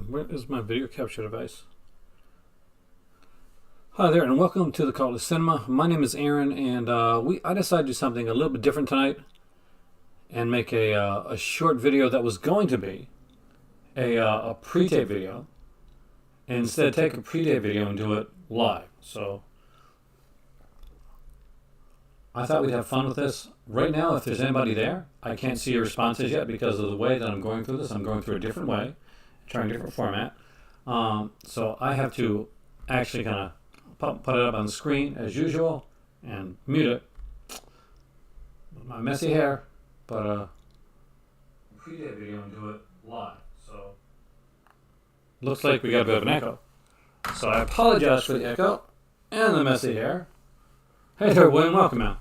Where is my video capture device? Hi there, and welcome to the Call to Cinema. My name is Aaron, and I decided to do something a little bit different tonight and make a short video that was going to be a pre-tape video, and instead take a pre-tape video and do it live. So I thought we'd have fun with this. Right now, if there's anybody there, I can't see your responses yet because of the way that I'm going through this. I'm going through a different way, trying a different format. So I have to actually kind of put it up on the screen as usual and mute it. My messy hair, but pre-tape video and do it live. So looks like we got a bit of an echo. So I apologize for the echo and the messy hair. Hey there, William, welcome out.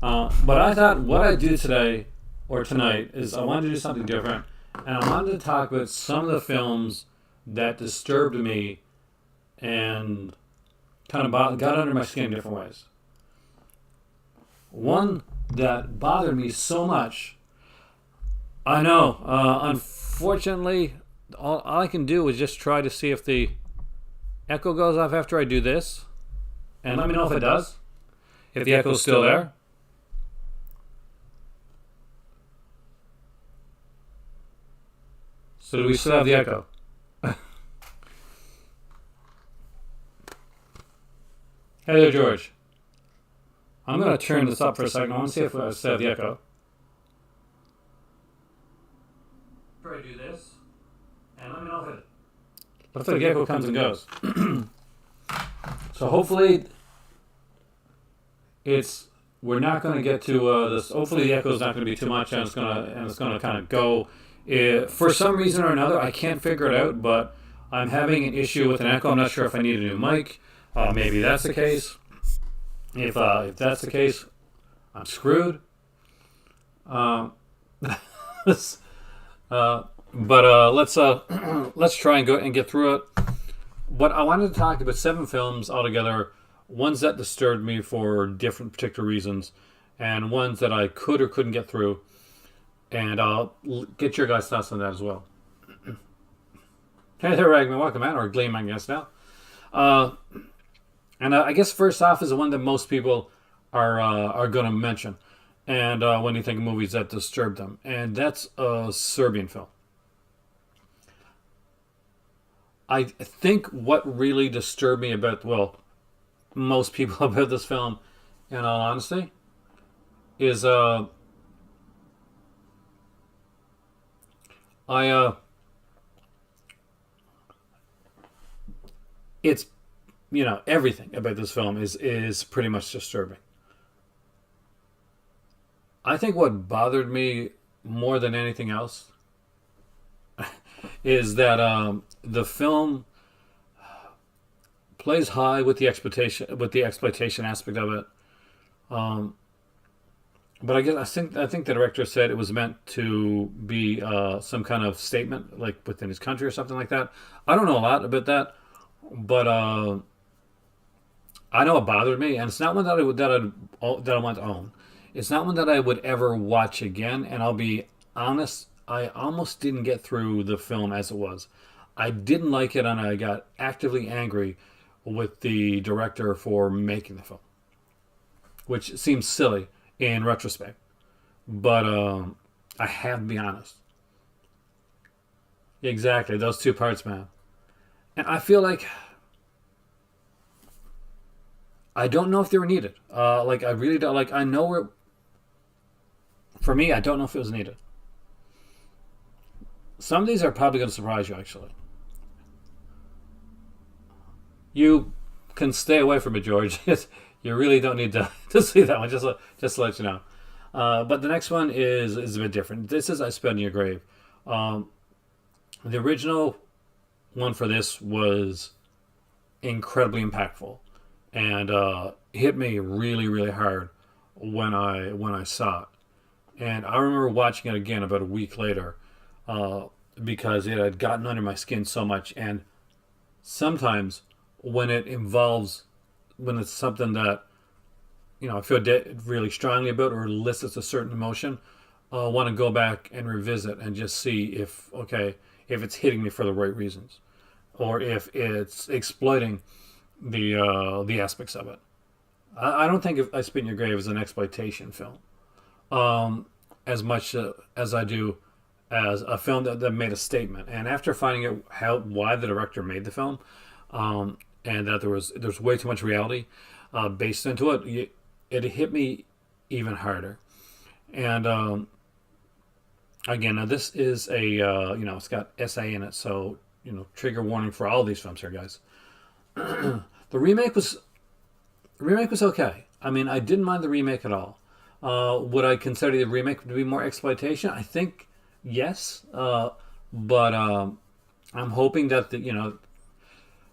But I thought what I'd do today or tonight is I wanted to do something different, and I wanted to talk about some of the films that disturbed me and kind of got under my skin in different ways. One that bothered me so much, I know, unfortunately, all I can do is just try to see if the echo goes off after I do this, and let me know if it does, if the echo's still there. So do we still have the echo? Hey there, George. I'm going to turn this up for a second. I want to see if I still have the echo. Try to do this, and let me know if it... Looks like the echo comes and goes. So hopefully we're not going to get to this. Hopefully the echo is not going to be too much, and it's going to kind of go. For some reason or another, I can't figure it out, but I'm having an issue with an echo. I'm not sure if I need a new mic. Maybe that's the case. If that's the case, I'm screwed. But let's let's try and go and get through it. But I wanted to talk about 7 films altogether, ones that disturbed me for different particular reasons, and ones that I could or couldn't get through. And I'll get your guys' thoughts on that as well. Hey there, Ragman. Welcome out, or Gleam, I guess now. And I guess first off is the one that most people are going to mention, and when you think of movies that disturb them, and that's a Serbian film. I think what really disturbed me about, well, most people about this film, in all honesty, is it's, you know, everything about this film is pretty much disturbing. I think what bothered me more than anything else is that the film plays high with the exploitation aspect of it. But I think the director said it was meant to be some kind of statement, like within his country or something like that. I don't know a lot about that, but I know it bothered me, and it's not one that I want to own. It's not one that I would ever watch again. And I'll be honest, I almost didn't get through the film as it was. I didn't like it, and I got actively angry with the director for making the film, which seems silly in retrospect, but I have to be honest. Exactly, those 2 parts, man. And I feel like I don't know if they were needed. Like, I really don't. Like, I know where. For me, I don't know if it was needed. Some of these are probably going to surprise you, actually. You can stay away from it, George. You really don't need to see that one, just to let you know. But the next one is a bit different. This is I Spit in Your Grave. The original one for this was incredibly impactful, and hit me really, really hard when I saw it. And I remember watching it again about a week later because it had gotten under my skin so much. And sometimes when it's something that, you know, I feel really strongly about or elicits a certain emotion, I want to go back and revisit and just see if, okay, if it's hitting me for the right reasons, or if it's exploiting the aspects of it. I don't think if I Spit in Your Grave is an exploitation film, as much as I do as a film that made a statement. And after finding out why the director made the film, and that there's way too much reality based into it, it hit me even harder. And again, now this is a it's got SA in it, so trigger warning for all these films here, guys. The remake was okay. I mean, I didn't mind the remake at all. Would I consider the remake to be more exploitation? I think yes, but I'm hoping that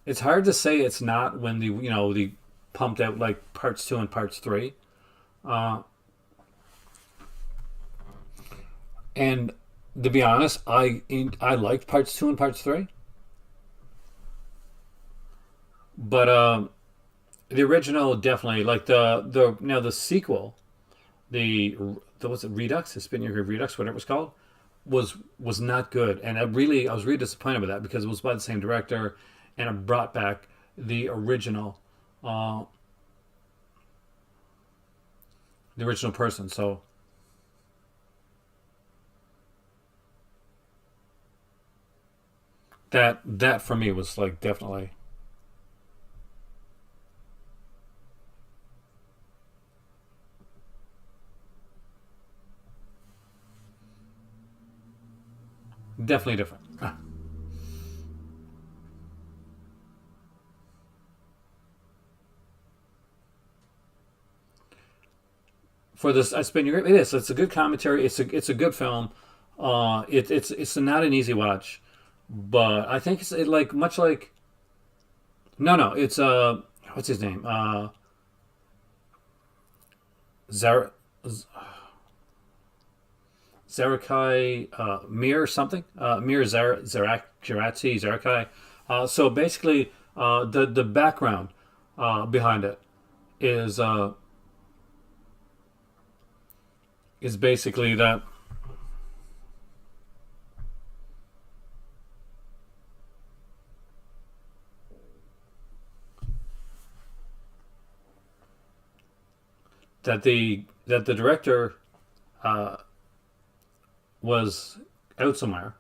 it's hard to say it's not when the pumped out like parts 2 and parts 3, and to be honest, I liked parts 2 and parts 3, but the original definitely, like the sequel, the what's it, Redux, the Spit in Your Grave Redux, whatever it was called, was not good, and I was really disappointed with that because it was by the same director, and it brought back the original person. So that for me was like definitely different. For this, I Spit in Your Grave, it is. It's a good commentary. It's a good film. It's not an easy watch, but I think like much like no, it's what's his name, Zara. Zarakai, Mir something, Mir Zaratzi Zarakai. So basically, the background behind it is basically that the director was out somewhere,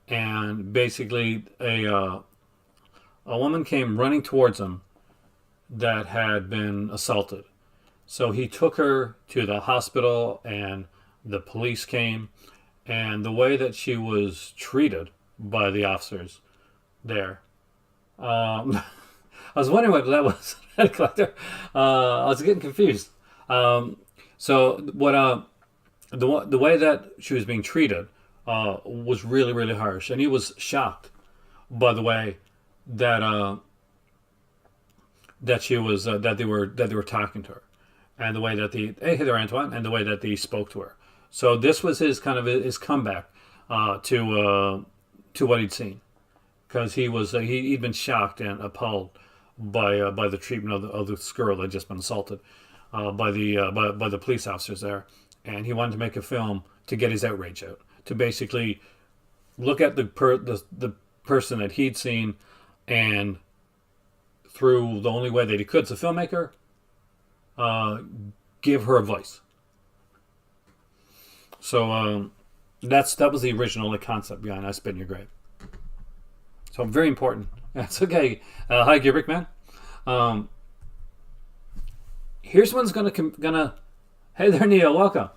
and basically a woman came running towards him that had been assaulted. So he took her to the hospital, and the police came, and the way that she was treated by the officers there, I was wondering what that was. Collector. I was getting confused. So what? The way that she was being treated was really really harsh, and he was shocked by the way that that she was that they were talking to her, and the way that hey there Antoine, and the way that they spoke to her. So this was his kind of his comeback to what he'd seen, because he'd been shocked and appalled by the treatment of this girl that had just been assaulted by the police officers there. And he wanted to make a film to get his outrage out, to basically look at the person that he'd seen, and through the only way that he could as a filmmaker, give her a voice. So that was the original concept behind I Spit in Your Grave. So very important. That's okay. Hi, Gibrick man. Here's one's gonna. Hey there, Neil. Welcome.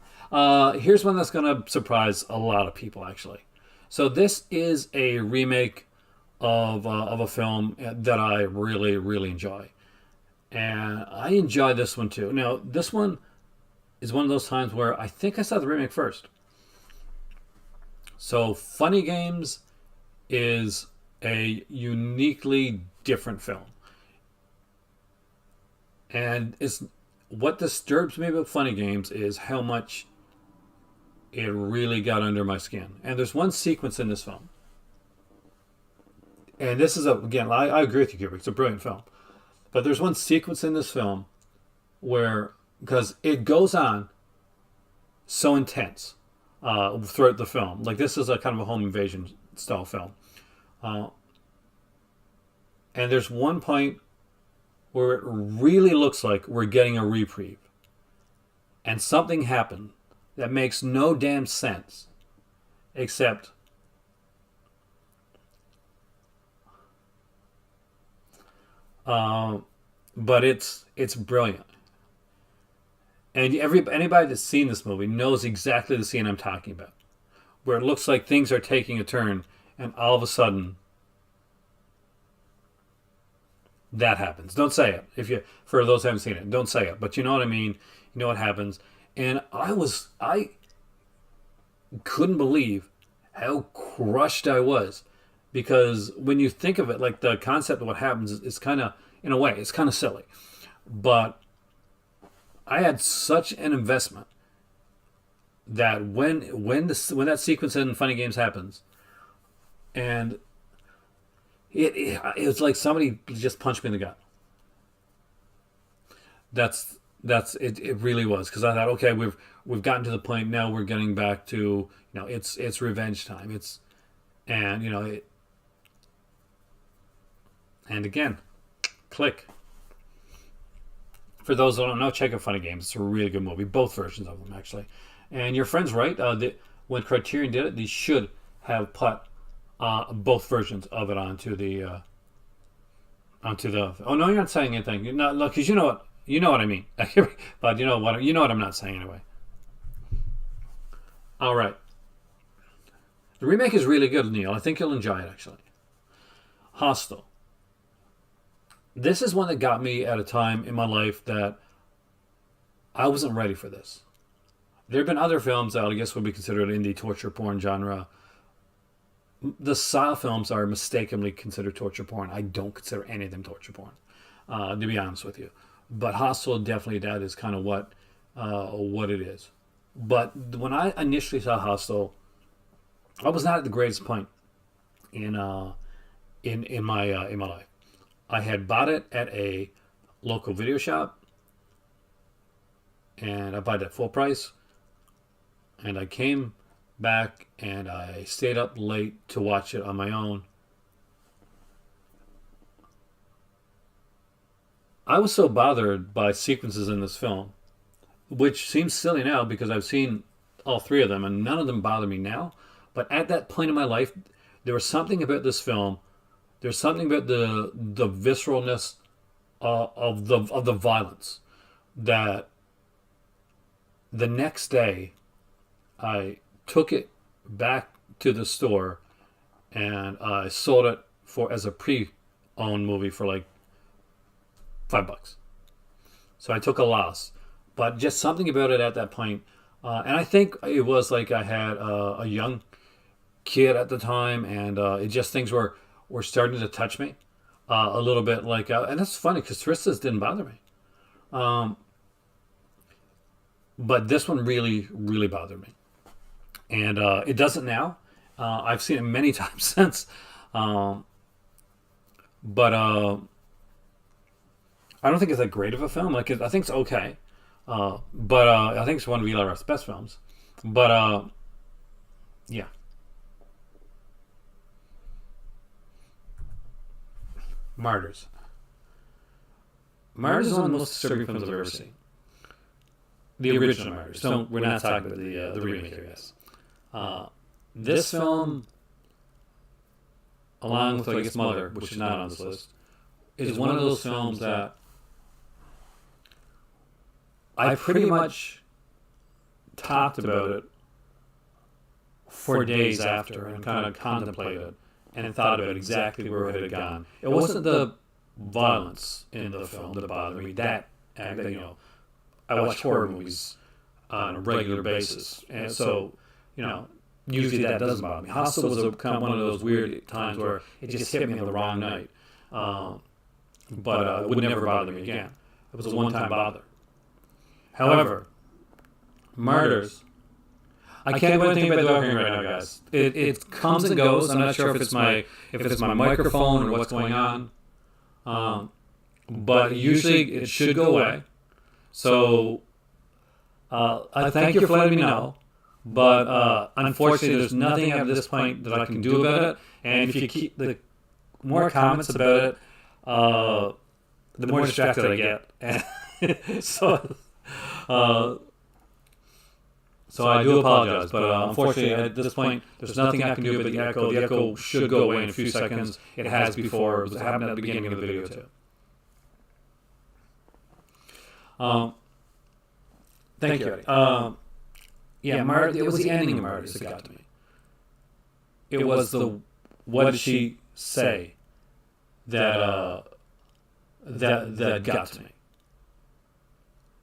Here's one that's gonna surprise a lot of people, actually. So this is a remake of a film that I really really enjoy, and I enjoy this one too. Now, this one is one of those times where I think I saw the remake first. So Funny Games is a uniquely different film, and it's what disturbs me about Funny Games is how much it really got under my skin. And there's one sequence in this film, and this is again, I agree with you, Kubrick, it's a brilliant film, but there's one sequence in this film where, because it goes on so intense throughout the film, like this is a kind of a home invasion style film. And there's one point where it really looks like we're getting a reprieve. And something happened that makes no damn sense. Except but it's brilliant. And anybody that's seen this movie knows exactly the scene I'm talking about. Where it looks like things are taking a turn and all of a sudden that happens. Don't say it. For those who haven't seen it, don't say it. But you know what I mean. You know what happens. And I couldn't believe how crushed I was, because when you think of it, like the concept of what happens is kind of, in a way, it's kind of silly. But I had such an investment that when that sequence in Funny Games happens, and it was like somebody just punched me in the gut. That's it. It really was, because I thought, okay, we've gotten to the point now. We're getting back to, it's revenge time. And again, click. For those that don't know, check out Funny Games. It's a really good movie. Both versions of them, actually. And your friend's right. When Criterion did it, they should have put both versions of it onto the. Oh no, you're not saying anything. You're not, look, because you know what I mean. But you know what I'm not saying anyway. All right. The remake is really good, Neil. I think you'll enjoy it, actually. Hostel. This is one that got me at a time in my life that I wasn't ready for this. There have been other films that I guess would be considered indie torture porn genre. The style films are mistakenly considered torture porn. I don't consider any of them torture porn, to be honest with you. But Hostel, definitely, that is kind of what it is. But when I initially saw Hostel, I was not at the greatest point in my life. I had bought it at a local video shop, and I bought it at full price. And I came back and I stayed up late to watch it on my own. I was so bothered by sequences in this film, which seems silly now because I've seen all three of them and none of them bother me now. But at that point in my life, there was something about this film. There's something about the visceralness of the violence that the next day I took it back to the store and I sold it as a pre-owned movie for like $5. So I took a loss, but just something about it at that point, and I think it was like I had a young kid at the time, and it just things were starting to touch me a little bit. Like, and that's funny because Tristas didn't bother me, but this one really, really bothered me, and it doesn't now. I've seen it many times since, but I don't think it's that great of a film. Like, I think it's okay, but I think it's one of Eli Roth's best films. But yeah. Martyrs. Martyrs is one of the most disturbing films I've ever seen. The original Martyrs. We're not talking about the remake here, yes. This film, along with, I guess, Mother, which is not on this list, is one of those films that I pretty much talked about it for days after and kind of contemplated and thought about exactly where it had gone. It wasn't the violence in the film that bothered me. I watch horror movies on a regular basis, and so usually that doesn't bother me. Hostel was kind of one of those weird times where it just hit me on the wrong night, but it would never bother me again. It was a one-time bother. However, Martyrs. I can't do anything about talking right now, guys. It comes and goes. I'm not sure if it's my microphone or what's going on. But usually it should go away. So I thank you for letting me know. But unfortunately, there's nothing at this point that I can do about it. And if you keep the more comments about it, the more distracted I get. And so, so I do apologize. But unfortunately, at this point, there's nothing I can do about the echo. The echo should go away in a few seconds. It has before. It happened at the beginning of the video too. Thank you, Eddie. Yeah, it was the ending of Martyrs that got to me. It was the what did she say that that got to me.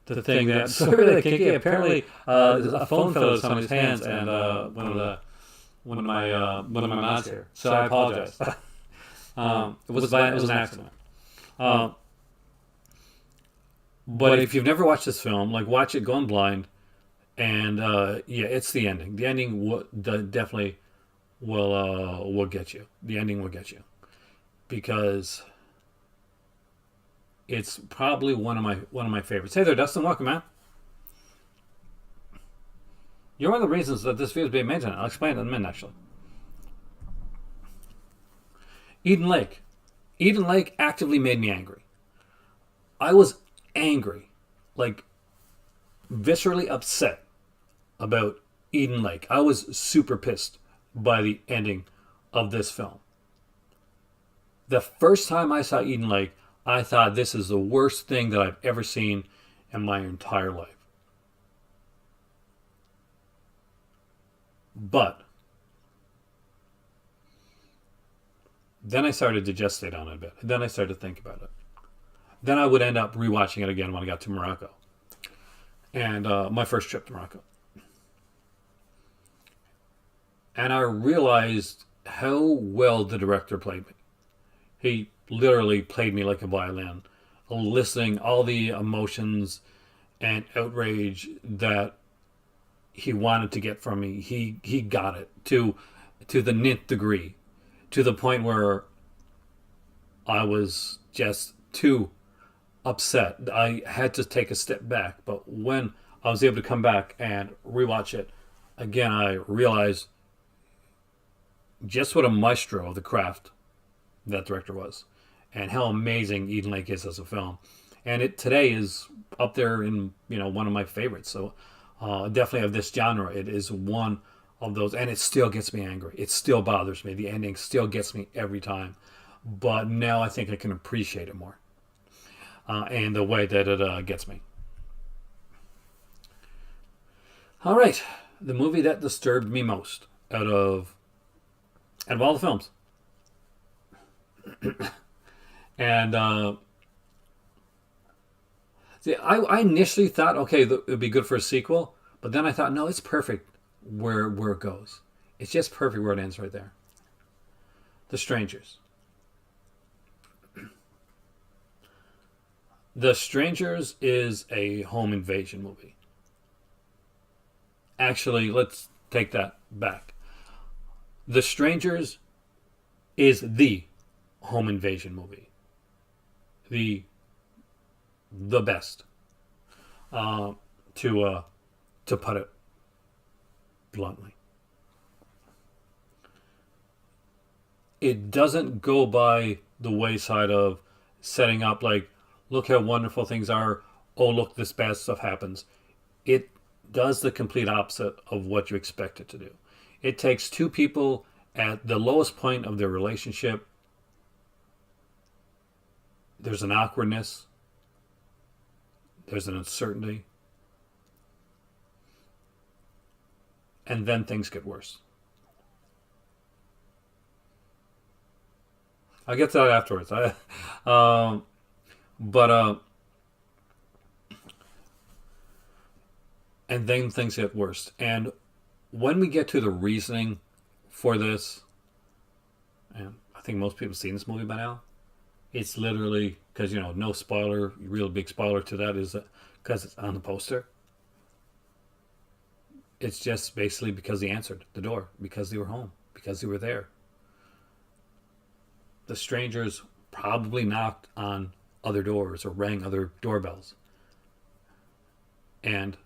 The thing that sorry, Kiki. Apparently, a phone fell out of somebody's hands, and one of my mods here. So I apologize. It was an accident. But if you've never watched this film, like watch it going blind. And yeah, it's the ending. The ending definitely will get you. The ending will get you because it's probably one of my favorites. Hey there, Dustin. Welcome, man. You're one of the reasons that this video is being made tonight. I'll explain it in a minute, actually. Eden Lake. Eden Lake actively made me angry. I was angry, like viscerally upset about Eden Lake. I was super pissed by the ending of this film. The first time I saw Eden Lake, I thought this is the worst thing that I've ever seen in my entire life. But then I started to gestate on it a bit. Then I started to think about it. Then I would end up rewatching it again when I got to Morocco. And my first trip to Morocco. And I realized how well the director played me. He literally played me like a violin, eliciting all the emotions and outrage that he wanted to get from me. He got it to the nth degree, to the point where I was just too upset. I had to take a step back. But when I was able to come back and rewatch it again, I realized just what a maestro of the craft that director was, and how amazing Eden Lake is as a film. And it today is up there in one of my favorites. So definitely of this genre, it is one of those, and it still gets me angry. It still bothers me. The ending still gets me every time. But now I think I can appreciate it more, and the way that it gets me. All right, the movie that disturbed me most out of all the films. And see, I initially thought, okay, it would be good for a sequel, but then I thought, no, it's perfect where it goes. It's just perfect where it ends right there. The Strangers. The Strangers is a home invasion movie. Actually, let's take that back. The Strangers is the home invasion movie. The best. To put it bluntly. It doesn't go by the wayside of setting up like, look how wonderful things are. Oh, look, this bad stuff happens. It does the complete opposite of what you expect it to do. It takes two people at the lowest point of their relationship. There's an awkwardness. There's an uncertainty. And then things get worse. I'll get to that afterwards. And then things get worse. And when we get to the reasoning for this, and I think most people have seen this movie by now, it's literally because, no spoiler, real big spoiler to that is because it's on the poster. It's just basically because he answered the door, because they were home, because they were there. The strangers probably knocked on other doors or rang other doorbells. And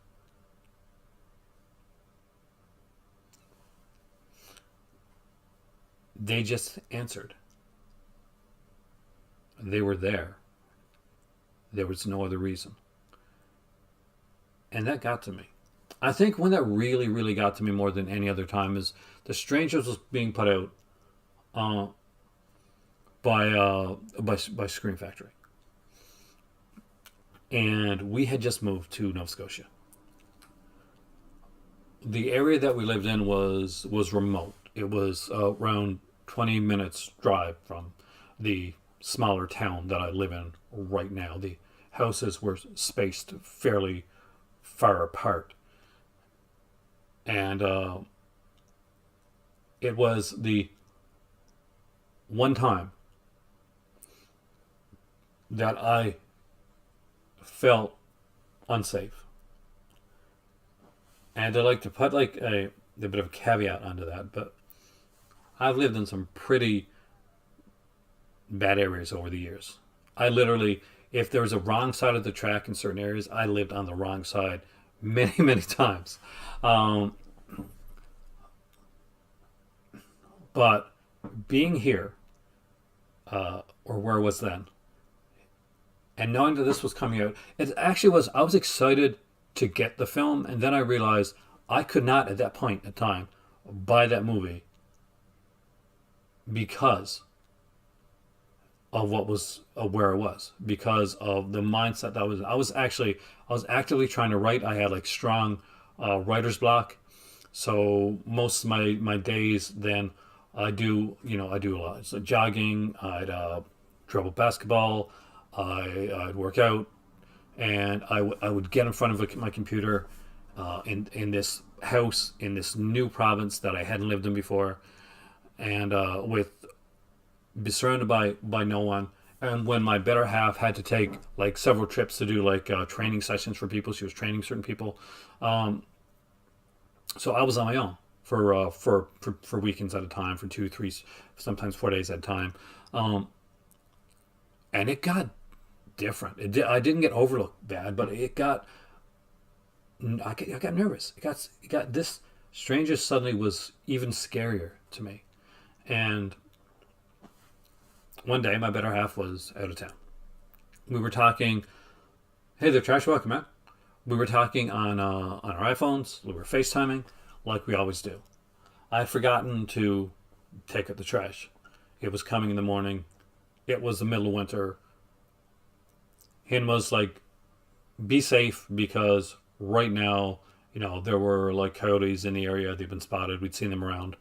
They just answered. They were there. There was no other reason. And that got to me. I think when that really, really got to me more than any other time is The Strangers was being put out uh, by Scream Factory, and we had just moved to Nova Scotia. The area that we lived in was remote. It was around 20 minutes drive from the smaller town that I live in right now. The houses were spaced fairly far apart, and it was the one time that I felt unsafe. And I like to put like a bit of a caveat onto that, but I've lived in some pretty bad areas over the years. I literally, if there was a wrong side of the track in certain areas, I lived on the wrong side many, many times. Um, but being here, or where I was then, and knowing that this was coming out, it actually was, I was excited to get the film, and then I realized I could not at that point in time buy that movie because of what was where I was, because of the mindset that I was actively trying to write. I had like strong writer's block, so most of my days then I do a lot. So jogging, I'd dribble basketball, I'd work out, and I would get in front of my computer in this house in this new province that I hadn't lived in before, and with be surrounded by no one. And when my better half had to take like several trips to do like training sessions for people, she was training certain people. So I was on my own for weekends at a time, for 2, 3, sometimes 4 days at a time, and it got different. I didn't get overlooked bad, but I got nervous. It got this stranger suddenly was even scarier to me, and one day my better half was out of town. We were talking. Hey there, Trash. Welcome, man. We were talking on our iPhones. We were FaceTiming like we always do. I had forgotten to take out the trash. It was coming in the morning. It was the middle of winter. Hin was like, be safe because right now, there were like coyotes in the area. They've been spotted. We'd seen them around.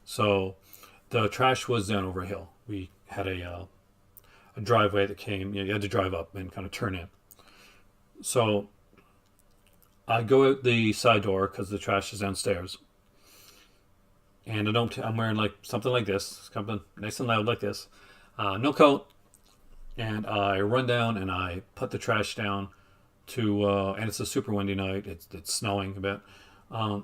So the trash was down over a hill. We had a driveway that came, you had to drive up and kind of turn in. So I go out the side door because the trash is downstairs. And I'm wearing like something like this, something nice and loud like this. No coat. And I run down and I put the trash down and it's a super windy night. It's snowing a bit. I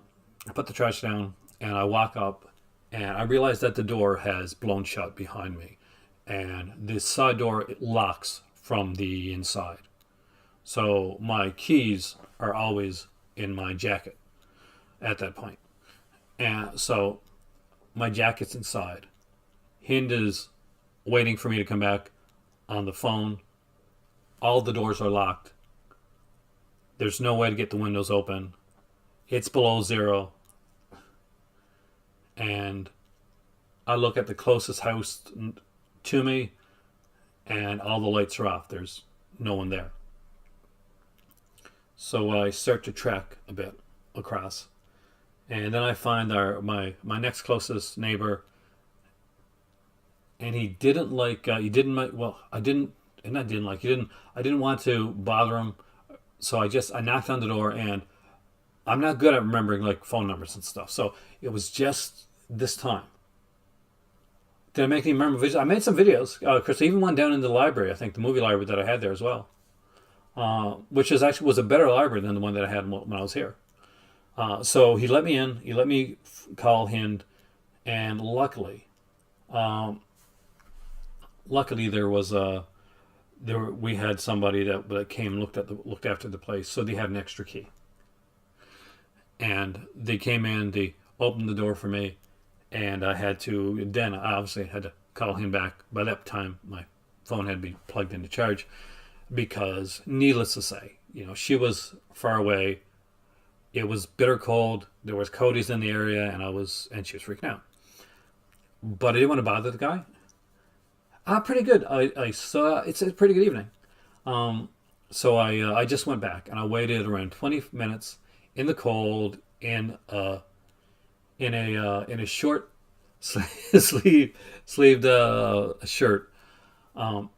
put the trash down and I walk up and I realize that the door has blown shut behind me. And the side door, it locks from the inside. So my keys are always in my jacket at that point. And so my jacket's inside. Hind is waiting for me to come back on the phone. All the doors are locked. There's no way to get the windows open. It's below zero. And I look at the closest house to me and all the lights are off. There's no one there. So I start to trek a bit across. And then I find my next closest neighbor, and I didn't want to bother him, so I knocked on the door, and I'm not good at remembering like phone numbers and stuff, so it was just this time. Did I make any memorable videos? I made some videos, Chris. I even went down in the library, I think the movie library that I had there as well, which was a better library than the one that I had when I was here. So he let me in. He let me call Hind, and luckily we had somebody that came and looked after the place, so they had an extra key. And they came in. They opened the door for me, and I obviously had to call him back. By that time, my phone had been plugged into charge because, needless to say, she was far away. It was bitter cold. There was Cody's in the area, and she was freaking out. But I didn't want to bother the guy. Pretty good. I saw it's a pretty good evening. So I just went back and I waited around 20 minutes in the cold in a short sleeved shirt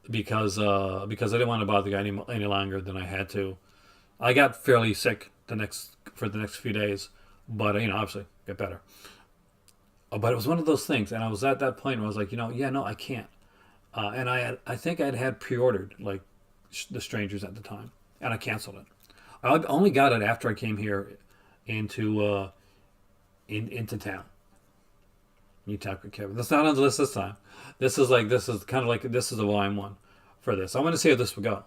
because I didn't want to bother the guy any longer than I had to. I got fairly sick for the next few days, but obviously get better. But it was one of those things, and I was at that point where I was like, I can't. And I think I'd had pre-ordered like The Strangers at the time, and I canceled it. I only got it after I came here into town. You talk with Kevin. That's not on the list this time. This is a volume 1 for this. I want to see how this would go,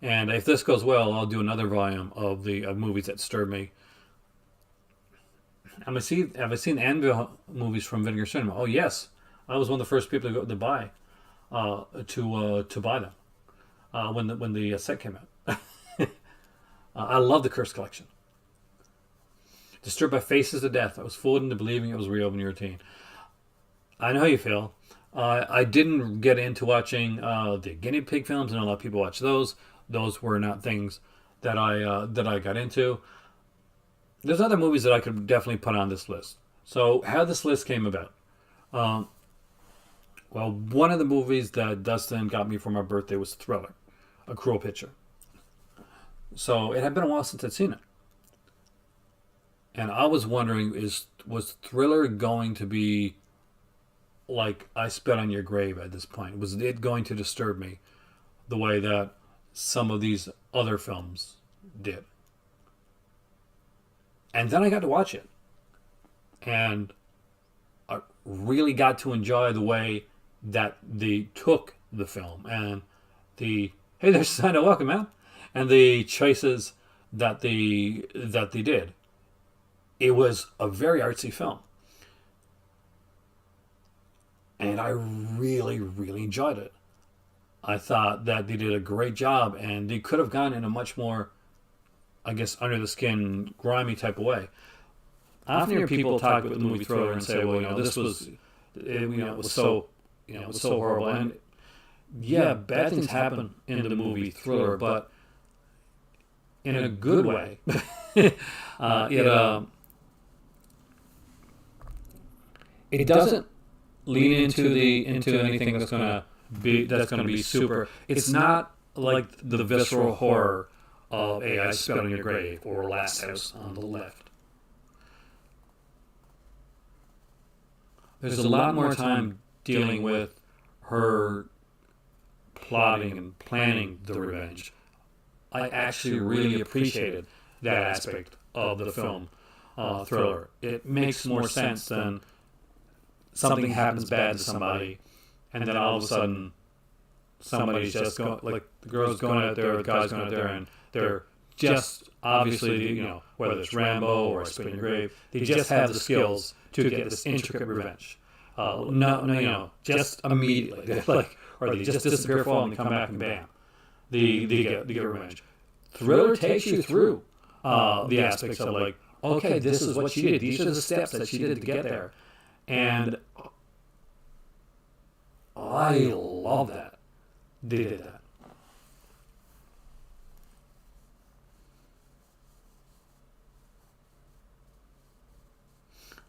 and if this goes well, I'll do another volume of the movies that stirred me. Have I seen Anvil movies from Vinegar Cinema? Oh yes, I was one of the first people to buy them when the set came out. I love the Curse collection. Disturbed by Faces of Death. I was fooled into believing it was real when you were a teen. I know how you feel. I didn't get into watching the guinea pig films, and a lot of people watch those. Those were not things that I got into. There's other movies that I could definitely put on this list. So how this list came about. Well, one of the movies that Dustin got me for my birthday was Thriller, A Cruel Picture. So it had been a while since I'd seen it. And I was wondering, was Thriller going to be like I Spit on Your Grave at this point? Was it going to disturb me the way that some of these other films did? And then I got to watch it. And I really got to enjoy the way that they took the film. And hey, there's Santa, welcome, man. And the choices that they did. It was a very artsy film. And I really, really enjoyed it. I thought that they did a great job, and they could have gone in a much more, I guess, under the skin, grimy type of way. I often hear people talk about the movie Thriller and say, well, this was, it was so horrible. And yeah, bad things happen in the movie Thriller, but in a good way. It doesn't lean into anything that's gonna be super. It's not like the visceral horror of I Spit on Your Grave or Last House on the Left. There's a lot more time dealing with her plotting and planning the revenge. I actually really appreciated that aspect of the film Thriller. It makes more sense than something happens bad to somebody, and then all of a sudden somebody's just going, like the girl's going out there, or the guy's going out there, and they're just obviously, whether it's Rambo or Spit on Your Grave, they just have the skills to get this intricate revenge. Just immediately, or they just disappear for a while and they come back and bam, they get revenge. Thriller takes you through the aspects of like, okay, this is what she did. These are the steps that she did to get there. And I love that they did that.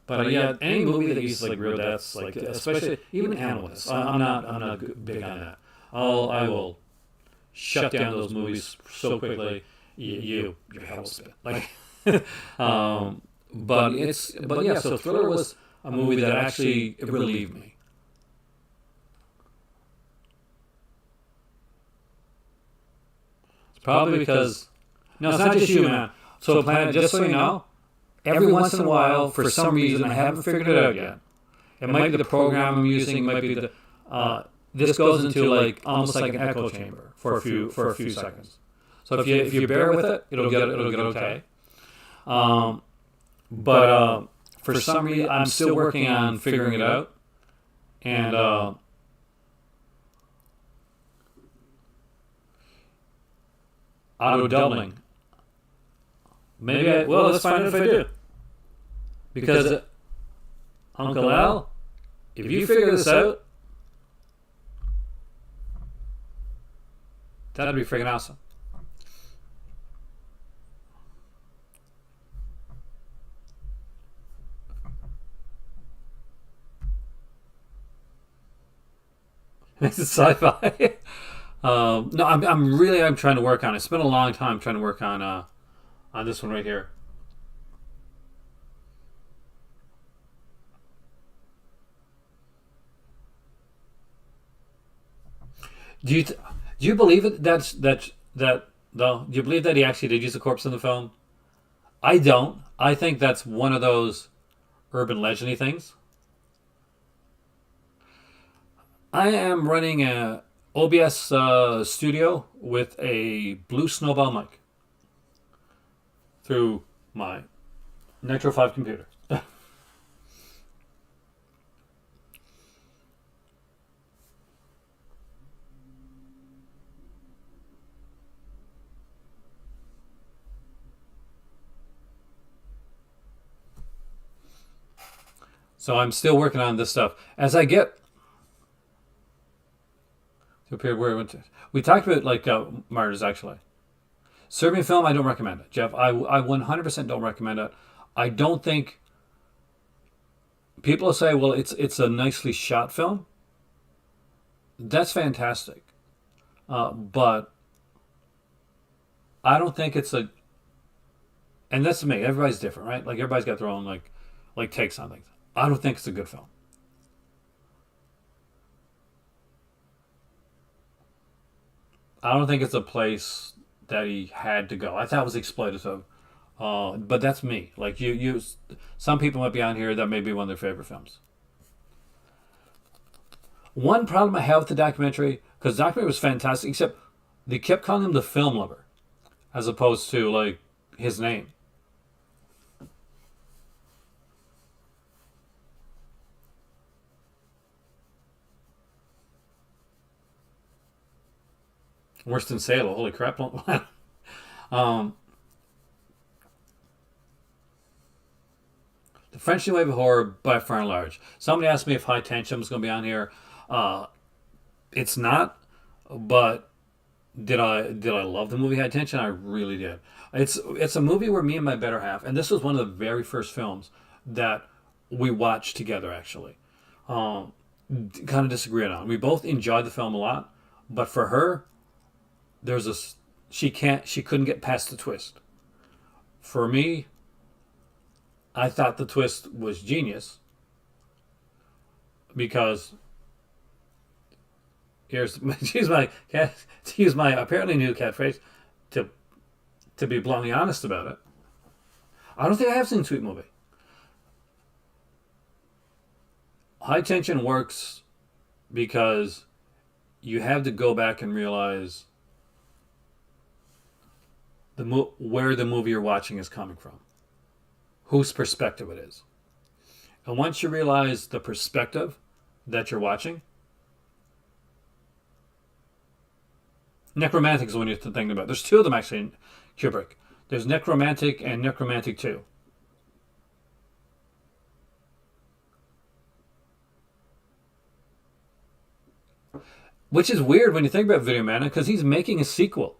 But any movie that uses like real deaths, like especially even animal deaths, I'm not big on that. I will shut down those movies so quickly. Your head will spin. So Thriller was a movie that actually relieved me. It's probably because it's not just you, man. So Planet, just so you know, every once in a while, for some reason, I haven't figured it out yet. It might be the program I'm using. It might be this goes into like almost like an echo chamber for a few seconds. So if you bear with it, it'll get okay. But for some reason, I'm still working on figuring it out. And auto doubling. Maybe well, let's find out if I do. Because Uncle Al, if you figure this out, that'd be freaking awesome. Makes it sci-fi. No, I'm trying to work on it. It's been a long time trying to work on this one right here. Do you believe it? Do you believe that he actually did use a corpse in the film? I don't. I think that's one of those urban legendy things. I am running a OBS studio with a blue snowball mic through my Nitro 5 computer. So I'm still working on this stuff. As I get to a period where we talked about like Martyrs actually. Serbian Film, I don't recommend it, Jeff. I 100% don't recommend it. I don't think people say, well, it's a nicely shot film. That's fantastic, but I don't think it's a. And that's me. Everybody's different, right? Like everybody's got their own like takes on things. I don't think it's a good film. I don't think it's a place that he had to go. I thought it was exploitative, but that's me. Like some people might be on here that may be one of their favorite films. One problem I have with the documentary, because the documentary was fantastic, except they kept calling him the film lover, as opposed to like his name. Worse than Salo. Holy crap. The French New Wave of Horror, by far and large. Somebody asked me if High Tension was going to be on here. It's not, but did I love the movie High Tension? I really did. It's a movie where me and my better half, and this was one of the very first films that we watched together, actually. Kind of disagreed on. We both enjoyed the film a lot, but for her, she couldn't get past the twist. For me, I thought the twist was genius because use my apparently new catchphrase to be bluntly honest about it. I don't think I have seen Sweet Movie. High Tension works because you have to go back and realize where the movie you're watching is coming from, whose perspective it is. And once you realize the perspective that you're watching, Necromantic is the one you're thinking about. There's two of them actually in Kubrick. There's Necromantic and Necromantic 2. Which is weird when you think about Video Man, because he's making a sequel.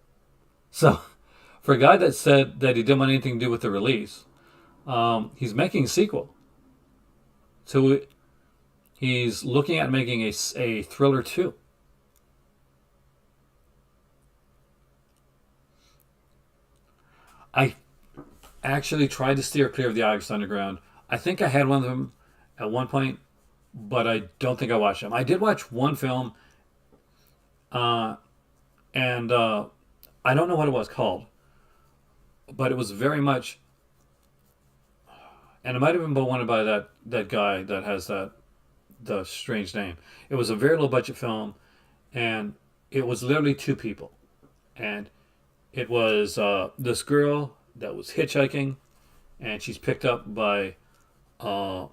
So, for a guy that said that he didn't want anything to do with the release, he's making a sequel. So he's looking at making a Thriller 2. I actually tried to steer clear of the August Underground. I think I had one of them at one point, but I don't think I watched them. I did watch one film, and I don't know what it was called, but it was very much, and it might have been wanted by that guy that has the strange name. It was a very low budget film, and it was literally two people, and it was this girl that was hitchhiking, and she's picked up by uh,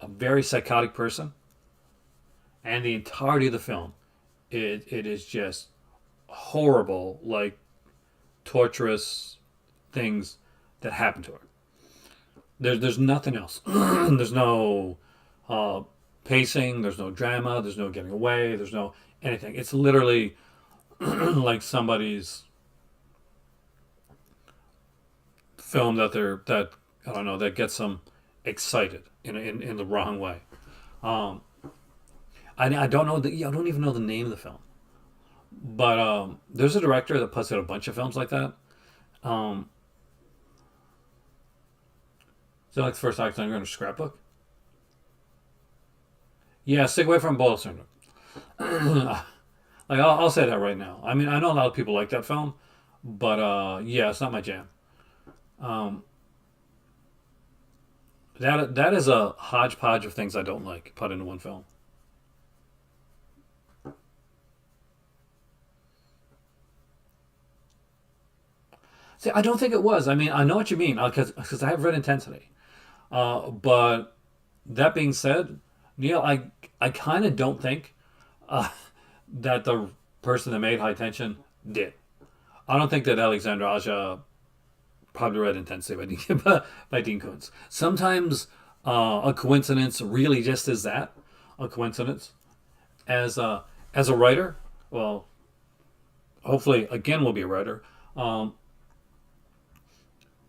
a very psychotic person, and the entirety of the film, it is just horrible, like torturous things that happen to her. There's nothing else. There's no uh, pacing. There's no drama. There's no getting away. There's no anything. It's literally like somebody's film that I don't know, that gets them excited in the wrong way. Um, I don't know I don't even know the name of the film, but there's a director that puts out a bunch of films like that. Um, so like the first Alexander in a scrapbook. Yeah, stick away from bullet syndrome. Like I'll say that right now. I mean, I know a lot of people like that film, but yeah, it's not my jam. Um, that is a hodgepodge of things I don't like put into one film. See, I don't think it was. I mean, I know what you mean because I have read Intensity. But that being said, Neil, I kind of don't think uh, that the person that made High Tension did. I don't think that Alexandre Aja probably read Intensity by by Dean Koontz. Sometimes a coincidence really just is that, a coincidence. As a writer, well, hopefully again we'll be a writer. Um,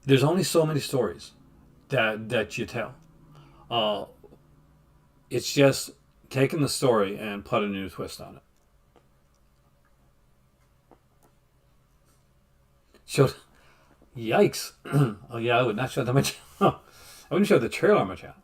there's only so many stories that you tell. Uh, it's just taking the story and put a new twist on it. So, yikes! Oh yeah, I would not show that much. I wouldn't show the trailer on my channel.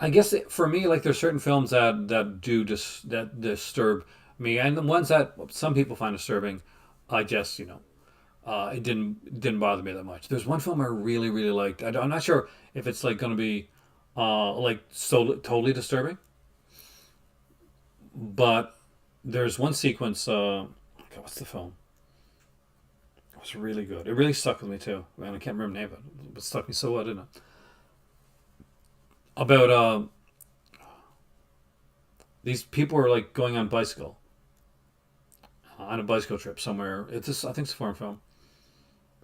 I guess for me, like there's certain films that disturb me, and the ones that some people find disturbing, I just it didn't bother me that much. There's one film I really liked. I'm not sure if it's like going to be like so totally disturbing, but there's one sequence. God, what's the film? It was really good. It really stuck with me too. Man, I can't remember the name of it. It stuck me so well, didn't it? About these people are like going on bicycle on a bicycle trip somewhere. It's just, I think it's a foreign film,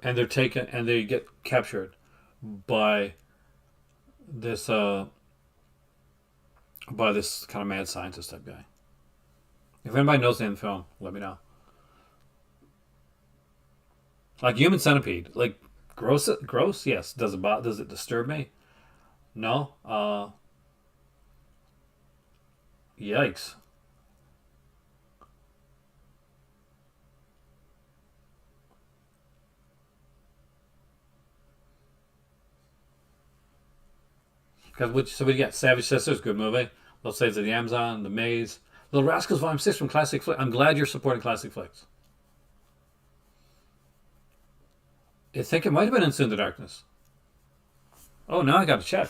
and they're taken and they get captured by this kind of mad scientist type guy. If anybody knows the name of the film, let me know. Like Human Centipede, like gross. Yes. Does it disturb me? No. Yikes. Because so we get Savage Sisters, good movie. Little Saves of the Amazon, The Maze, Little Rascals Volume 6 from Classic Flicks. I'm glad you're supporting Classic Flicks. I think it might have been Into the Darkness. Oh, now I got to check.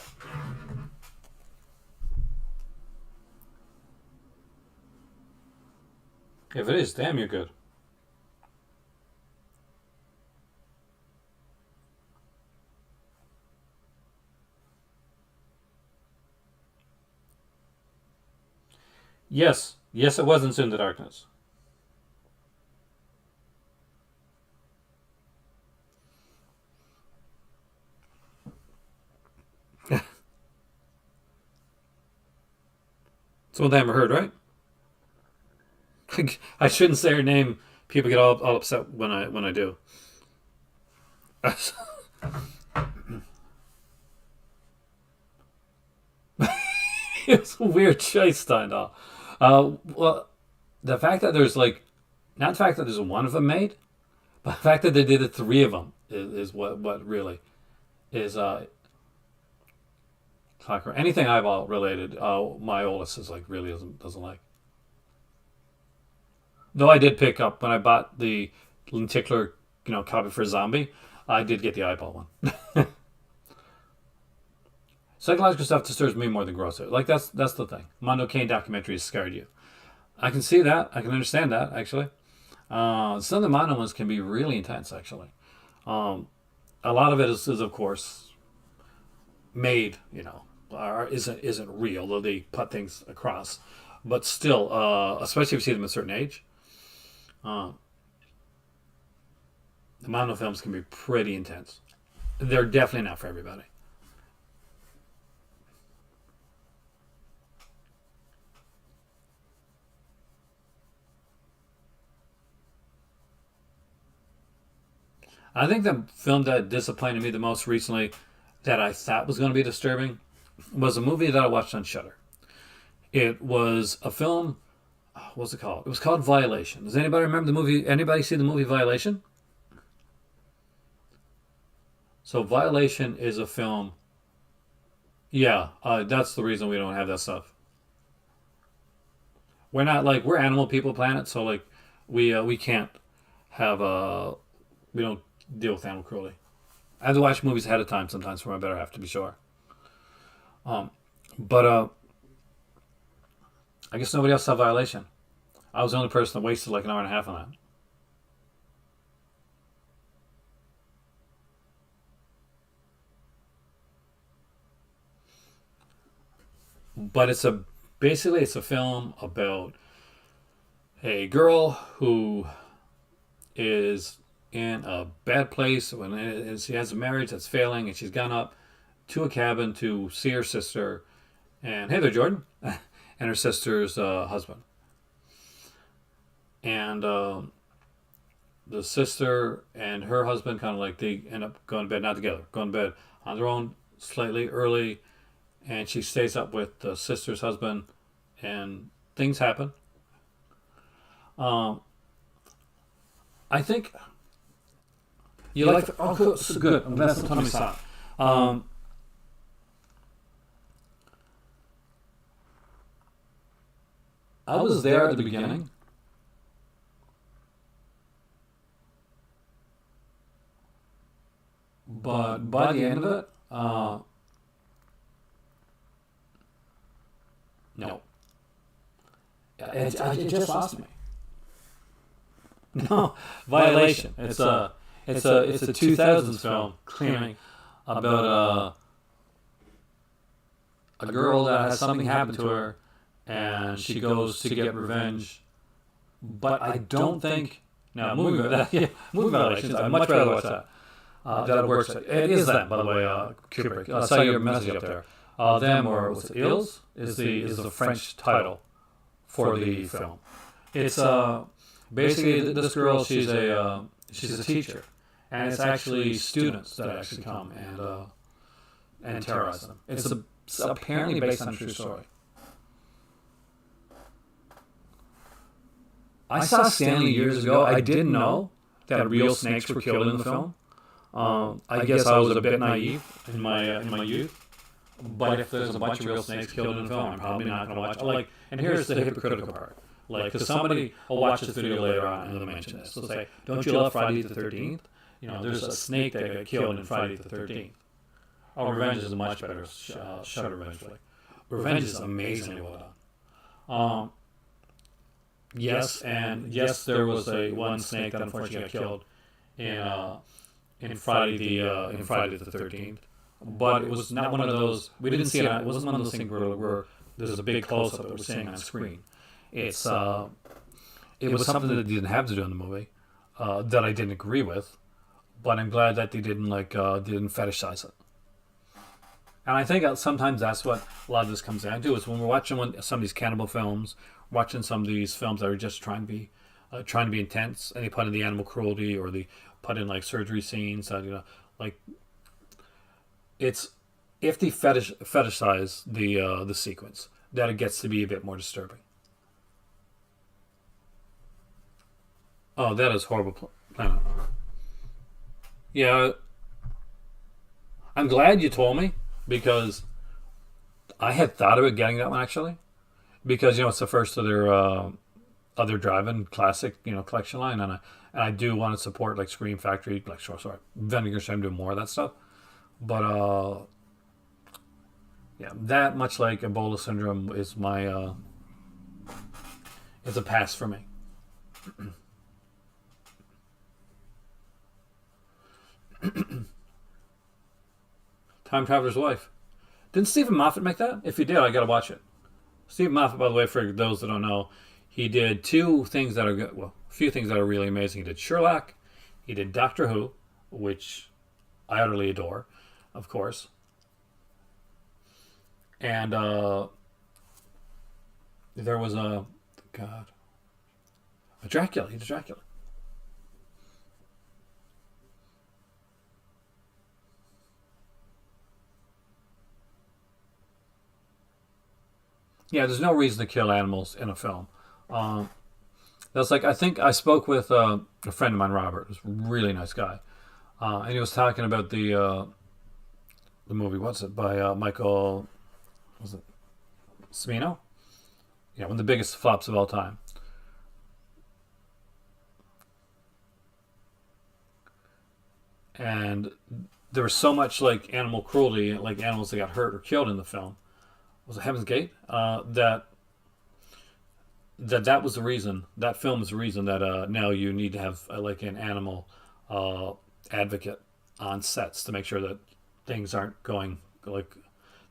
If it is, damn, you're good. Yes, yes, it was Into the Darkness. It's one they haven't heard, right? I shouldn't say her name. People get all upset when I do. It's a weird choice, Steindal. Well, the fact that there's like, not the fact that there's one of them made, but the fact that they did the three of them is what really is Tucker. Anything eyeball related, my oldest is like really doesn't like. Though I did pick up when I bought the lenticular, copy for Zombie, I did get the eyeball one. Psychological stuff disturbs me more than gross. Like that's the thing. Mondo Kane documentaries scared you. I can see that. I can understand that actually. Some of the mono ones can be really intense actually. Um, a lot of it is of course made, or isn't real, though they put things across. But still, especially if you see them at a certain age, uh, the mono films can be pretty intense. They're definitely not for everybody. I think the film that disappointed me the most recently, that I thought was going to be disturbing, was a movie that I watched on Shutter. It was a film. What's it called? It was called Violation. Does anybody remember the movie? Anybody see the movie Violation? So Violation is a film. Yeah, that's the reason we don't have that stuff. We're not like we're animal people planet, so like we can't have we don't deal with animal cruelty. I have to watch movies ahead of time sometimes for my better half to be sure. Um, but I guess nobody else saw Violation. I was the only person that wasted like an hour and a half on that. But it's a film about a girl who is in a bad place when she has a marriage that's failing, and she's gone up to a cabin to see her sister, and hey there, Jordan, and her sister's husband, and the sister and her husband kind of like they end up going to bed not together, going to bed on their own slightly early, and she stays up with the sister's husband, and things happen. Um, I think you like the, oh cool, so good. I'm glad somebody saw it. I was there at the beginning, but by the end of it, no, it just lost me. No, Violation. It's a 2000s film claiming about a girl that has something happen to her, and she goes to get revenge. But I don't think no movie that yeah, movie Violations. I'd much rather watch that. That works. It is that, by the way, Kubrick. I saw your message up there. Them or was it Ills is the French title for the film. It's basically this girl. She's a teacher, and it's actually students that actually come and terrorize them. It's apparently based on a true story. I saw Stanley years ago. I didn't know that real snakes were killed in the film. I guess I was a bit naive in my youth. But if there's a bunch of real snakes killed in the film, I'm probably not going to watch. Like, and here's the hypocritical part. Like, because somebody will watch this video later on and they'll mention this. They'll say, "Don't you love Friday the 13th? You know, there's a snake that got killed in Friday the 13th." Oh, Revenge is a much better Shudder Revenge flick. Revenge is amazingly well done. Yes, and yes, there was a one snake that unfortunately got killed in Friday the 13th. But it was not one of those. We didn't see it. It wasn't one of those things where there's a big close up that we're seeing on screen. It's it was something that they didn't have to do in the movie that I didn't agree with, but I'm glad that they didn't fetishize it. And I think sometimes that's what a lot of this comes down to is when we're watching some of these cannibal films, watching some of these films that are just trying to be intense, and they put in the animal cruelty or they put in like surgery scenes that like it's if they fetishize the sequence that it gets to be a bit more disturbing. Oh, that is horrible. Yeah, I'm glad you told me because I had thought about getting that one actually because it's the first of their other drive-in classic collection line, and I do want to support like Scream Factory, like sorry, Vinegar Syndrome doing more of that stuff. But yeah, that much like Ebola syndrome It's a pass for me. Time Traveler's Wife. Didn't Stephen Moffat make that? If he did, I gotta watch it. Stephen Moffat, by the way, for those that don't know, he did two things that are good. Well, a few things that are really amazing. He did Sherlock. He did Doctor Who, which I utterly adore, of course. And there was a Dracula. He did Dracula. Yeah, there's no reason to kill animals in a film. Um, that's like I think I spoke with a friend of mine, Robert, who's a really nice guy, and he was talking about the movie. What's it by Michael? Was it Cimino? Yeah, one of the biggest flops of all time. And there was so much like animal cruelty, like animals that got hurt or killed in the film. Was it Heaven's Gate? That was the reason. That film is the reason that now you need to have like an animal uh, advocate on sets to make sure that things aren't going like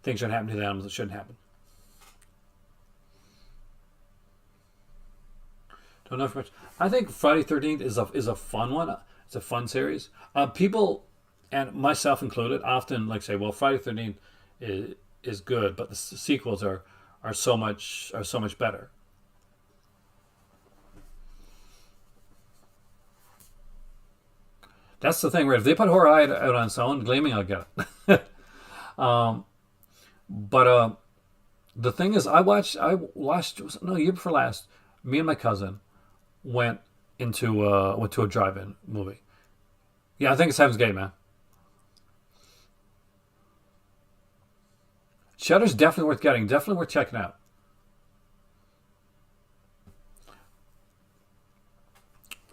things aren't happening to the animals that shouldn't happen. Don't know for much. I think Friday 13th is a fun one. It's a fun series. People and myself included often like say, well, Friday 13th is good, but the sequels are so much better. That's the thing, right? If they put Horror out on its own, Gleaming, I'll get it. um, but the thing is, I watched no year before last. Me and my cousin went went to a drive-in movie. Yeah, I think it's Heaven's Gate, man. Shutter's definitely worth getting. Definitely worth checking out.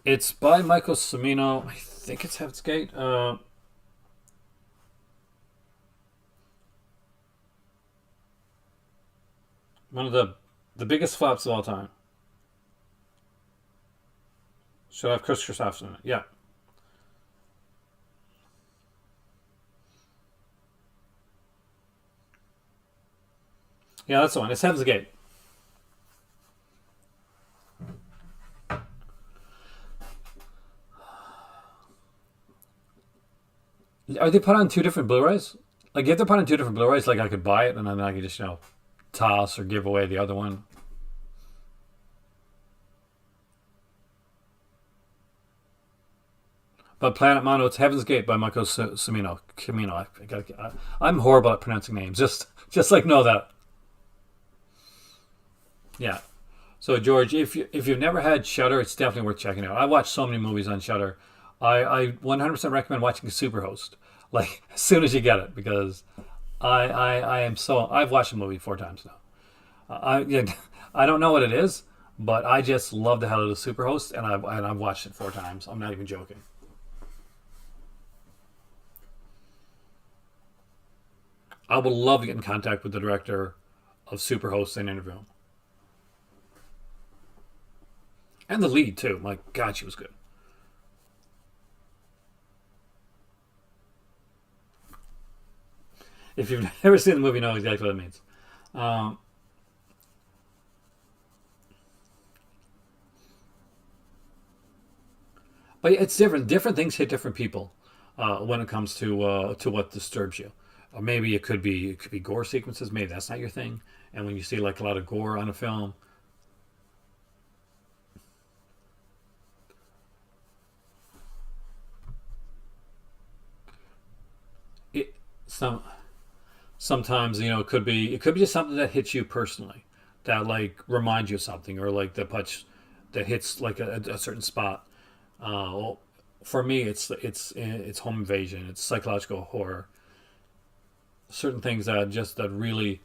It's by Michael Cimino. I think it's Heaven's Gate. One of the biggest flops of all time. Should have Chris Christopherson in it. Yeah. Yeah, that's the one. It's Heaven's Gate. Are they put on two different Blu-rays? Like, if they're put on two different Blu-rays, like I could buy it and then I could just, toss or give away the other one. But Planet Mono, it's Heaven's Gate by Michael Cimino. Cimino. I'm horrible at pronouncing names. Just like know that. Yeah. So George, if you've never had Shutter, it's definitely worth checking out. I watched so many movies on Shutter. I 100% recommend watching Superhost, like as soon as you get it, because I am so I've watched the movie 4 times now. Yeah, I don't know what it is, but I just love the hell out of Superhost, and I've watched it 4 times. I'm not even joking. I would love to get in contact with the director of Superhost and interview him, and the lead too. My God, she was good. If you've never seen the movie, you know exactly what it means. Um, but it's different. Different things hit different people when it comes to what disturbs you. Or maybe it could be gore sequences. Maybe that's not your thing. And when you see like a lot of gore on a film, it some sometimes it could be just something that hits you personally, that like reminds you of something, or like that hits like a certain spot. Well, for me, it's home invasion, it's psychological horror, certain things that really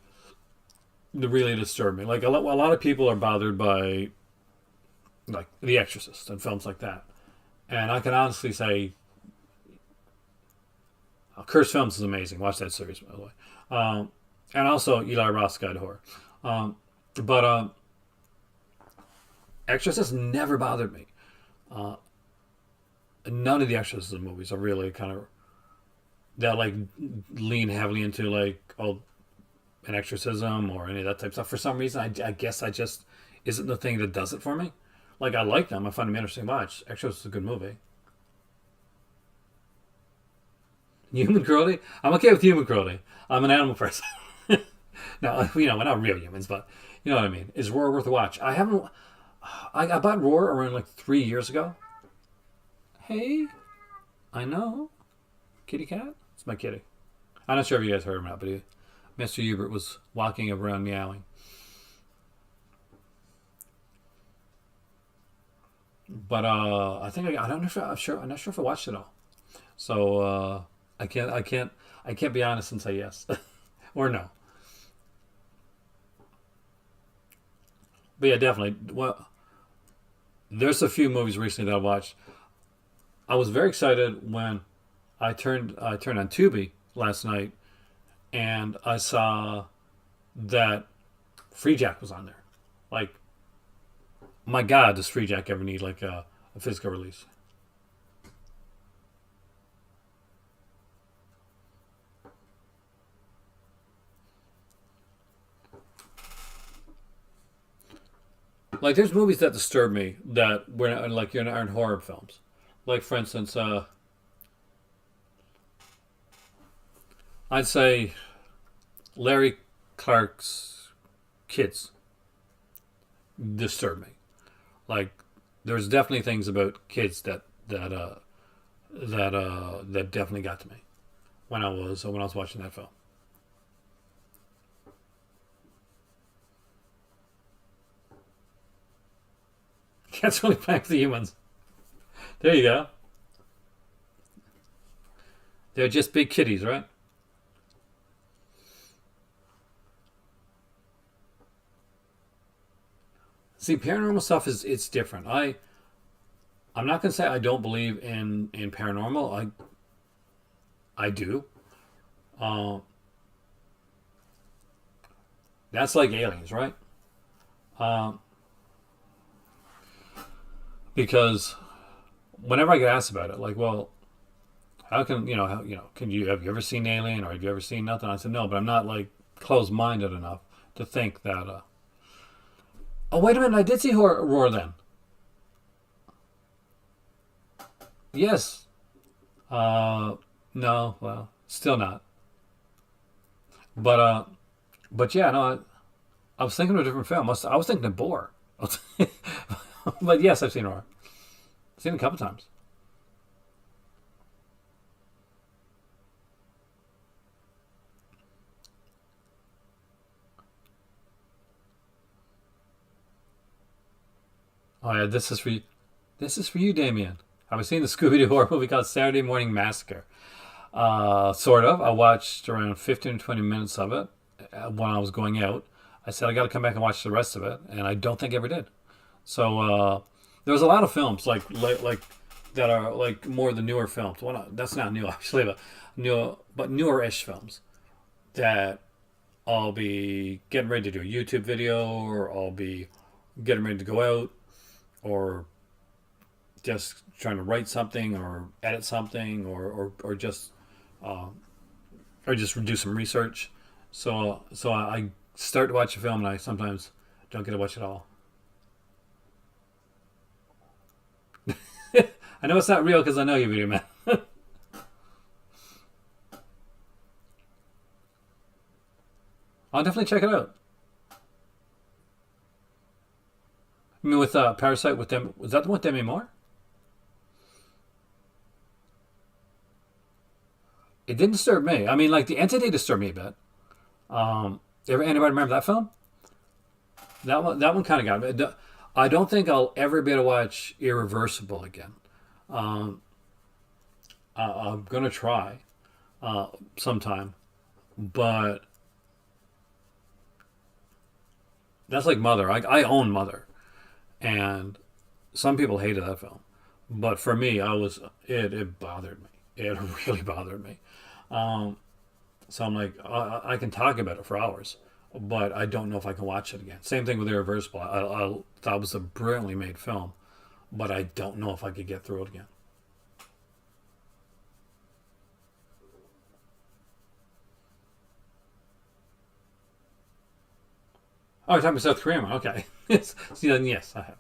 disturb me. Like a lot of people are bothered by like The Exorcist and films like that, and I can honestly say, Cursed Films is amazing. Watch that series, by the way. And also Eli Roth's Guide to Horror. Um, but Exorcist never bothered me. Uh, None of the Exorcism movies are really kind of that like lean heavily into like an exorcism or any of that type of stuff. For some reason, I guess I just isn't the thing that does it for me. Like I like them, I find them interesting to watch. Exorcist is a good movie. Human cruelty? I'm okay with human cruelty. I'm an animal person. No, we're not real humans, but you know what I mean. Is Roar worth a watch? I haven't. I bought Roar around like 3 years ago. Hey, I know. Kitty cat? It's my kitty. I'm not sure if you guys heard him or not, but Mr. Hubert was walking around meowing. But I think I don't know if I'm not sure if I watched it all. So I can't be honest and say yes or no. But yeah, definitely. Well, there's a few movies recently that I watched. I was very excited when I turned on Tubi last night and I saw that Free Jack was on there. Like, my God, does Free Jack ever need like a physical release? Like, there's movies that disturb me that were like aren't horror films. Like, for instance, I'd say Larry Clark's Kids disturb me. Like, there's definitely things about kids that definitely got to me when I was watching that film. Cats only playing with the humans. There you go. They're just big kitties, right? See, paranormal stuff is it's different. I'm not gonna say I don't believe in paranormal. I do. Uh, that's like aliens, right? Um, because whenever I get asked about it, like, well, how can can you have you ever seen Alien or have you ever seen nothing? I said no, but I'm not like closed minded enough to think that. Oh wait a minute, I did see Roar then. Yes. Uh, no, well, still not. But but yeah, no, I was thinking of a different film. I was thinking of Boar. But yes, I've seen Roar. I've seen it a couple times. Oh yeah, this is for you. This is for you, Damien. I was seeing the Scooby Doo horror movie called Saturday Morning Massacre. Sort of. I watched around 15 to 20 minutes of it when I was going out. I said I got to come back and watch the rest of it, and I don't think I ever did. So there's a lot of films like that are like more the newer films. Well, that's not new actually, but newer-ish films that I'll be getting ready to do a YouTube video, or I'll be getting ready to go out, or just trying to write something or edit something, or just uh, do some research. So I start to watch a film and I sometimes don't get to watch it all. I know it's not real because I know you, video man. I'll definitely check it out. I mean, with Parasite, with them, was that the one with Demi Moore? It didn't disturb me. I mean, like the entity disturbed me a bit. Anybody remember that film? That one kind of got me. I don't think I'll ever be able to watch Irreversible again. Um, I'm gonna try sometime, but that's like Mother. I own Mother, and some people hated that film, but for me, it bothered me. It really bothered me. Um, so I'm like, I can talk about it for hours, but I don't know if I can watch it again. Same thing with Irreversible. I thought it was a brilliantly made film, but I don't know if I could get through it again. Oh, you're talking about South Korean one. Okay. See, then yes, I have.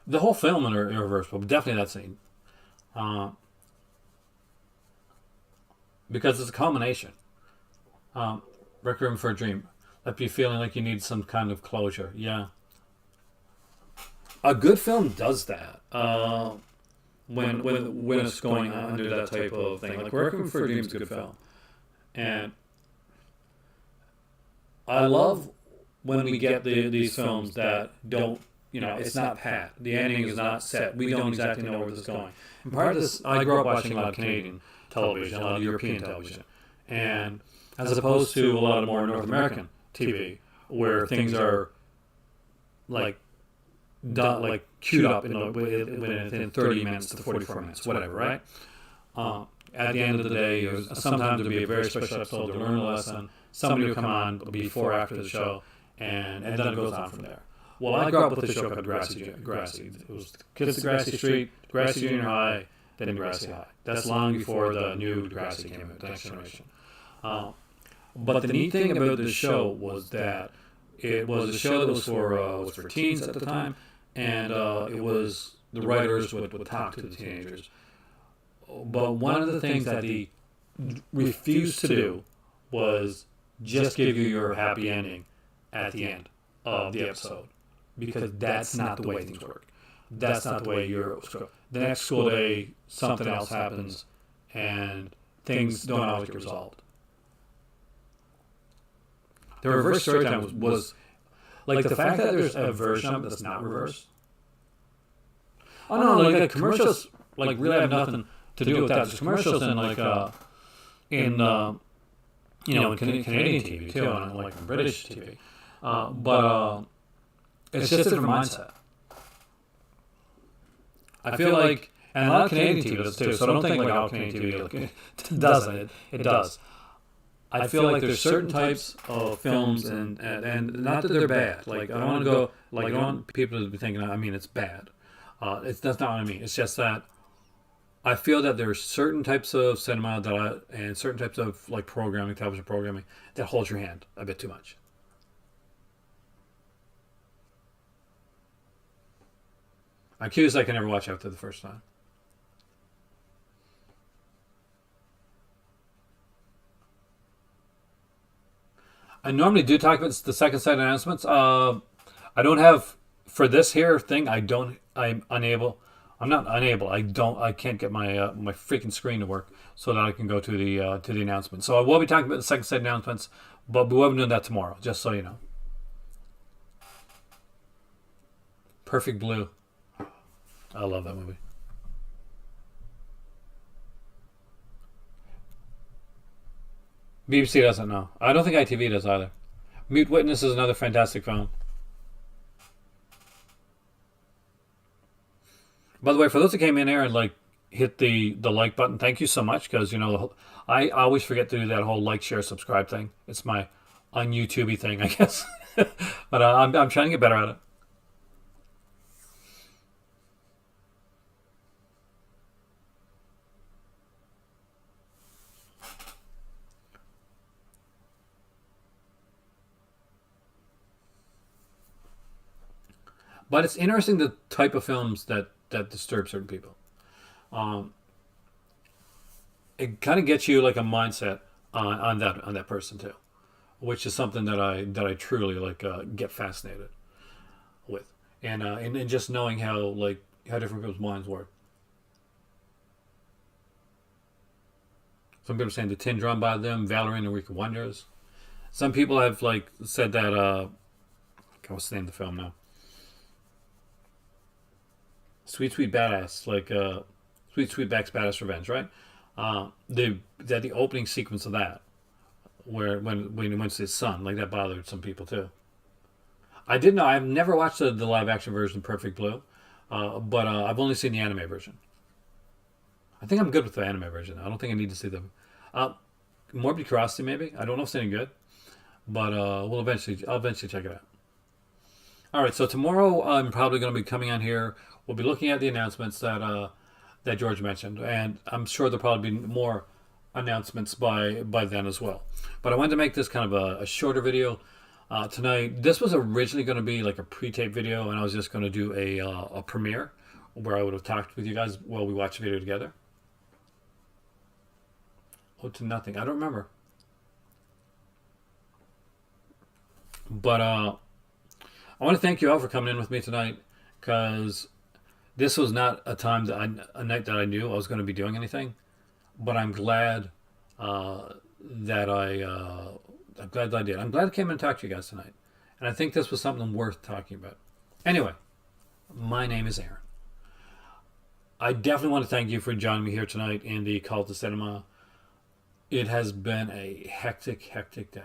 The whole film in Irreversible, but definitely that scene. Uh, because it's a culmination. Requiem for a Dream. Left you feeling like you need some kind of closure. Yeah. A good film does that. When it's going under that type of thing. Like Requiem for a Dream is a good film. And I love when we get these films that don't, it's not pat. The ending is not set. We don't exactly know where this is going. And part of this, I grew up watching a lot of Canadian television, a lot of European television. And as opposed to a lot of more North American TV, where things are like done, like queued up within 30 minutes to 44 minutes, whatever, right? At the end of the day, sometimes there'll be a very special episode to learn a lesson. Somebody will come on before or after the show, and then it goes on from there. Well, I grew up with the show called Grassy. It was Kids at Grassy Street, Grassy Junior High, then Grassy High. That's long before the new Grassy came out, the next generation. But the neat thing about this show was that it was a show that was for teens at the time, and it was the writers would talk to the teenagers. But one of the things that he refused to do was just give you your happy ending at the end of the episode, because that's not the way things work. That's not the way the next school day, something else happens, and things don't always get resolved. The reverse storytelling was like the fact that there's a version of it that's not reversed. Oh no, like commercials like really have nothing to do with that. There's commercials in in Canadian TV too, and like in British TV. But it's just a different mindset. I feel like, and a lot of Canadian TV does too. So don't think like all Canadian TV doesn't. It does. I feel like there's certain types of films, and not that they're bad. Like I don't want to go, like I don't want people to be thinking, I mean, it's bad. That's not what I mean. It's just that I feel that there's certain types of cinema and certain types of like television programming, that holds your hand a bit too much. I'm curious, I can never watch after the first time. I normally do talk about the second set announcements. I don't have for this here thing. I'm unable. I'm not unable. I can't get my freaking screen to work so that I can go to the announcement. So I will be talking about the second set announcements, but we will be doing that tomorrow. Just so you know. Perfect Blue. I love that movie. BBC doesn't know. I don't think ITV does either. Mute Witness is another fantastic film. By the way, for those that came in here and like hit the like button, thank you so much, because I always forget to do that whole like, share, subscribe thing. It's my on YouTubey thing, I guess. But I'm trying to get better at it. But it's interesting the type of films that disturb certain people. Um, it kind of gets you like a mindset on that person too, which is something that I truly like get fascinated with, and just knowing how different people's minds work. Some people are saying the Tin Drum by them, Valerie and the Week of Wonders. Some people have like said that what's the name of the film now? Sweet Sweet Badass, like Sweet Sweetback's Badass Revenge, right? The opening sequence of that, where when he went to his son, like that bothered some people too. I didn't know. I've never watched the live action version of Perfect Blue, But I've only seen the anime version. I think I'm good with the anime version. I don't think I need to see the Morbid Curiosity. Maybe I don't know if it's any good, but I'll eventually check it out. All right, so tomorrow I'm probably going to be coming on here. We'll be looking at the announcements that George mentioned, and I'm sure there'll probably be more announcements by then as well. But I wanted to make this kind of a shorter video tonight. This was originally going to be like a pre-tape video, and I was just going to do a premiere where I would have talked with you guys while we watch the video together. Oh, to nothing. I don't remember. But I want to thank you all for coming in with me tonight, because this was not a night that I knew I was going to be doing anything. But I'm glad that I'm glad that I did. I'm glad I came in and talked to you guys tonight, and I think this was something worth talking about. Anyway, my name is Aaron. I definitely want to thank you for joining me here tonight in the Call to Cinema. It has been a hectic day.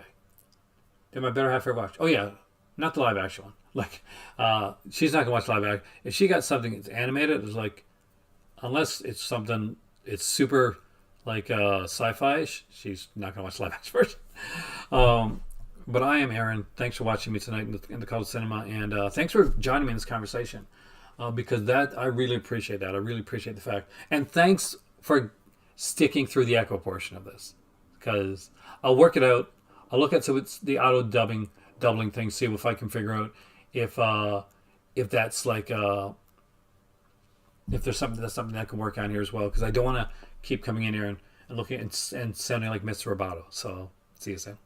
Did my better half ever watch? Oh yeah, not the live action one. Like, she's not gonna watch live action. If she got something that's animated, it's like, unless it's something it's super like sci-fi-ish, she's not gonna watch live action version. But I am Aaron. Thanks for watching me tonight in the Call to Cinema, and thanks for joining me in this conversation. Because that I really appreciate that. I really appreciate the fact, and thanks for sticking through the echo portion of this, because I'll work it out. I'll look at the auto doubling thing, see if I can figure out if that's like if there's something that can work on here as well, because I don't want to keep coming in here and looking and sounding like Mr. Roboto. So see you soon.